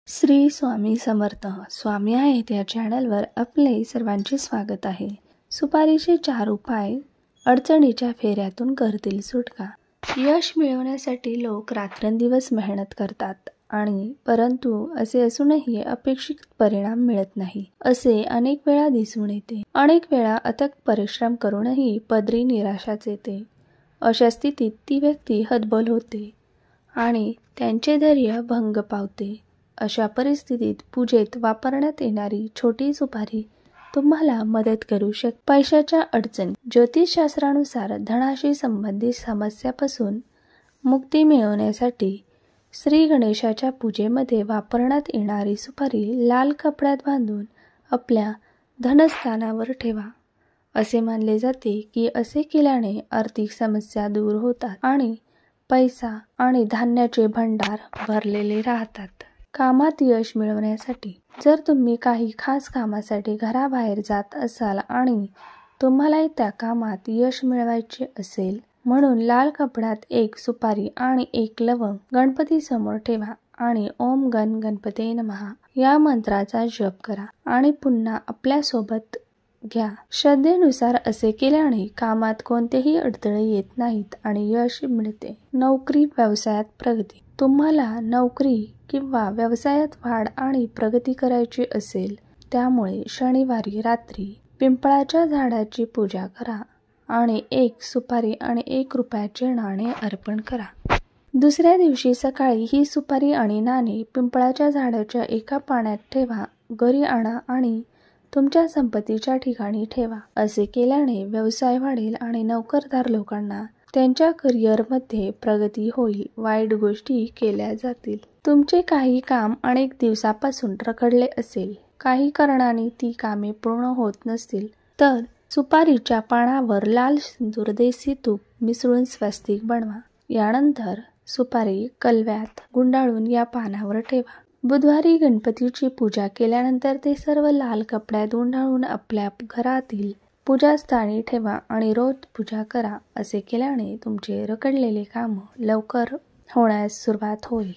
श्री स्वामी समर्थ स्वामी आहेत या चॅनलवर आपले सर्वांचे स्वागत आहे. सुपारीचे 4 उपाय अडचणीच्या फेऱ्यातून करतील सुटका. यश मिळवण्यासाठी लोक रात्रंदिवस मेहनत करतात आणि परंतु असे असूनही अपेक्षित परिणाम मिळत नाही असे अनेक वेळा दिसून येते. अनेक वेळा अथक परिश्रम करूनही पदरी निराशाच येते. अशा स्थितीत ती व्यक्ती हतबल होते आणि त्यांचे धैर्य भंग पावते. अशा परिस्थितीत पूजेत वापरण्यात येणारी छोटी सुपारी तुम्हाला मदत करू शकते. पैशाच्या अडचणी. ज्योतिषशास्त्रानुसार धनाशी संबंधित समस्यापासून मुक्ती मिळवण्यासाठी श्री गणेशाच्या पूजेमध्ये वापरण्यात येणारी सुपारी लाल कपड्यात बांधून आपल्या धनस्थानावर ठेवा. असे मानले जाते की असे केल्याने आर्थिक समस्या दूर होतात आणि पैसा आणि धान्याचे भंडार भरलेले राहतात. कामात यश मिळवण्यासाठी. जर तुम्ही काही खास कामासाठी घराबाहेर जात असाल आणि तुम्हाला त्या कामात यश मिळवायचे असेल म्हणून लाल कपड्यात एक सुपारी आणि एक लवंग गणपती समोर ठेवा आणि ओम गण गणपते नमः या मंत्राचा जप करा आणि पुन्हा आपल्या सोबत घ्या. श्रद्धेनुसार असे केल्याने कामात कोणतेही अडथळे येत नाहीत आणि यश मिळते. नोकरी व्यवसायात प्रगती. तुम्हाला नोकरी किंवा व्यवसायात वाढ आणि प्रगती करायची असेल त्यामुळे शनिवारी रात्री पिंपळाच्या झाडाची पूजा करा आणि एक सुपारी आणि 1 रुपयाचे नाणे अर्पण करा. दुसऱ्या दिवशी सकाळी ही सुपारी आणि नाणे पिंपळाच्या झाडाच्या एका पाण्यात ठेवा, घरी आणा आणि तुमच्या संपत्तीच्या ठिकाणी ठेवा. असे केल्याने व्यवसाय वाढेल आणि नोकरदार लोकांना त्यांच्या करिअरमध्ये प्रगती होईल. वाईट गोष्टी केल्या जातील. तुमचे काही काम अनेक दिवसापासून रखडले असेल, काही कारणाने ती कामे पूर्ण होत नसतील तर सुपारीच्या पानावर लाल सिंदूर देसी तूप मिसळून स्वस्तिक बनवा. यानंतर सुपारी कलव्यात गुंडाळून या पानावर ठेवा. बुधवारी गणपतीची पूजा केल्यानंतर ते सर्व लाल कपड्यात गुंडाळून आपल्या घरातील पूजास्थानी ठेवा आणि रोज पूजा करा. असे केल्याने तुमचे रखडलेले काम लवकर होण्यास सुरुवात होईल.